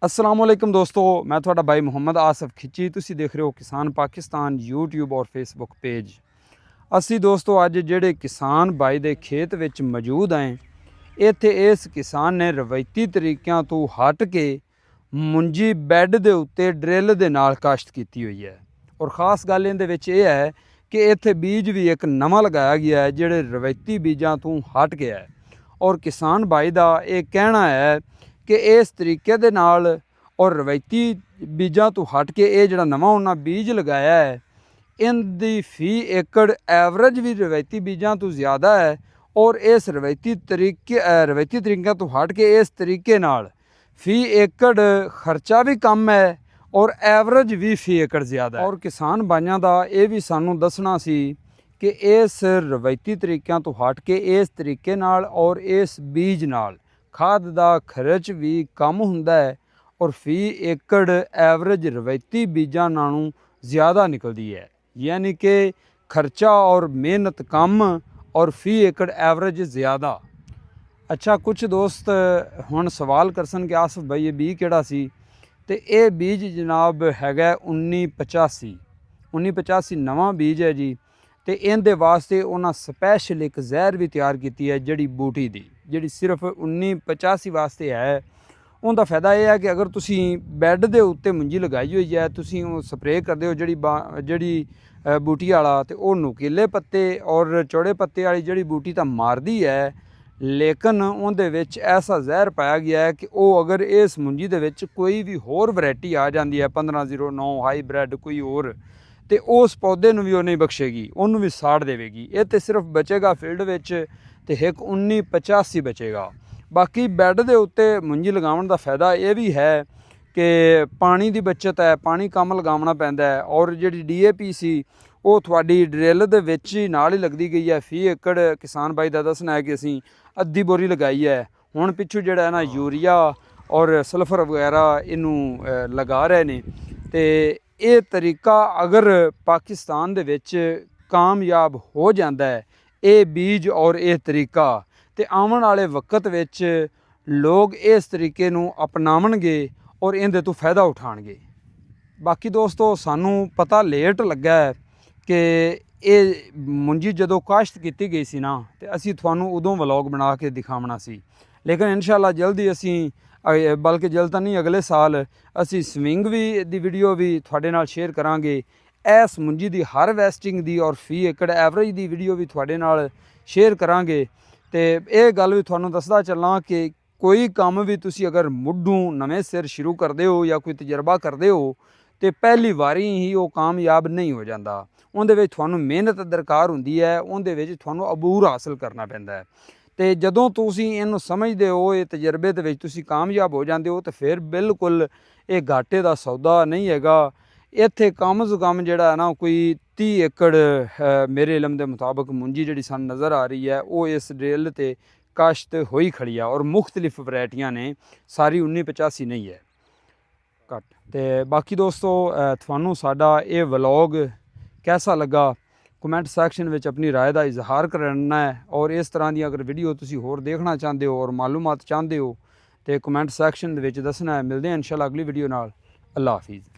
अस्सलाम वालेकुम दोस्तों, मैं थोड़ा भाई मुहम्मद आसफ खिची। तुसी देख रहे हो किसान पाकिस्तान यूट्यूब और फेसबुक पेज। असी दोस्तों अज जेडे किसान भाई दे खेत विच मौजूद हैं, इत्थे इस किसान ने रवायती तरीक़िਆਂ तो हट के मुंजी बैड दे उत्ते ड्रिल दे नाल काश्त कीती हुई है। और ख़ास गल इहदे विच यह है कि इत्थे बीज भी एक नवा लगाया गया है जेडे रवायती बीजां तो हट के है। और किसान भाई दा ये कहना है कि इस तरीके दे नाल और रवायती बीजां तो हट के ये जिहड़ा नवा उन्हां बीज लगाया है, इनकी फी एकड़ एवरेज भी रवायती बीजां तो ज़्यादा है। और इस रवायती तरीक़े तो हट के इस तरीके नाल फी एकड़ खर्चा भी कम है और एवरेज भी फी एकड़ ज़्यादा है। और किसान भाइयों का यह भी सानू दसना सी कि इस रवायती तरीक़िਆਂ तो हट के इस तरीके नाल और इस बीज नाल खाद का खर्च भी कम हुंदा है और फी एकड़ एवरेज रवायती बीजां नालों ज़्यादा निकलती है। यानी कि खर्चा और मेहनत कम और फी एकड़ एवरेज ज़्यादा। अच्छा, कुछ दोस्त हुण सवाल करसन कि आसफ भाई ये बी किहड़ा सी, ते ये बीज जनाब हैगा 1985 नवा बीज है जी। तो इहदे वास्ते उन्हां स्पैशल एक जहर भी तैयार की है जड़ी बूटी की, जी सिर्फ 1985 वास्ते है। उनका फायदा यह है कि अगर तुसी बैड के उत्ते मुंजी लगाई हुई है, तुसी स्प्रे करते हो जड़ी बूटी वाला, तो वह नुकीले पत्ते और चौड़े पत्ते वाली जड़ी बूटी तो मारदी है, लेकिन उहदे विच ऐसा जहर पाया गया है कि वह अगर इस मुंजी दे विच कोई भी होर वैरायटी आ जाती है 1509 हाईब्रिड कोई होर, तो उस पौधे भी वो नहीं बख्शेगी, उन्होंने भी साड़ देगी। ये तो सिर्फ बचेगा फील्ड विच ते एक 1985 बचेगा। बाकी बैड के उत्ते मुंजी लगाने का फायदा यह भी है कि पानी की बचत है, पानी कम लगाना पैंदा है। और जी DAP सी वो थोड़ी ड्रिल दे विच ही नाल ही लगती गई है। फी एकड़ किसान भाई का दसना है कि असी अद्धी बोरी लगाई है। हुण पिछू जिहड़ा है ना यूरिया और सल्फर वगैरह इनू लगा रहे ने। तो ये तरीका अगर पाकिस्तान दे विच कामयाब हो जाता है, ये बीज और ये तरीका, तो आने वाले वक्त विच लोग इस तरीके नू अपनावणगे और इहदे तो फायदा उठाणगे। बाकी दोस्तों सानू पता लेट लगा है कि ये मुंजी जदों काश्त की गई सी ना, तो असी तुहानू उदों व्लॉग बना के दिखावना सी। लेकिन इंशाअल्लाह जल्दी असी, बल्कि जल्द तो नहीं, अगले साल असी स्विंग भी दी वीडियो भी तुहाडे नाल शेयर करांगे। इस मुंजी दी हारवैसटिंग दी और फी एकड़ एवरेज दी वीडियो भी तुहाडे नाल शेयर करांगे। तो यह गल भी तुहानू दसदा चलना कि कोई काम भी तुसी अगर मुढ़ों नवें सिर शुरू करते हो या कोई तजर्बा करते हो, तो पहली वारी ही वो कामयाब नहीं हो जाता। उहदे विच तुहानू मेहनत दरकार हुंदी है, उहदे विच तुहानू अबूर हासिल करना पैंदा है। तो जदों तुसी इहनू समझदे हो, ये तजर्बे दे विच तुसी कामयाब हो जाते हो, तो फिर बिल्कुल ये घाटे का सौदा नहीं हैगा। इत्थे कम से कम जिहड़ा है ना कोई 30 एकड़ मेरे इलम के मुताबिक मुंजी जिहड़ी सानू नज़र आ रही है, वो इस ड्रिल ते काश्त होई खड़ी है। और मुख्तलिफ वैरायटियां ने, सारी 1985 नहीं है घट। तो बाकी दोस्तों थानू साडा ये व्लॉग कैसा लगा, कमेंट सैक्शन में अपनी राय का इजहार करना है। और इस तरह की अगर वीडियो तुसी होर देखना चाहते हो और मालूमात चाहते हो, तो कमेंट सैक्शन दे विच दसना है। मिलते हैं इंशाअल्लाह अगली वीडियो नाल। अल्लाह हाफिज़।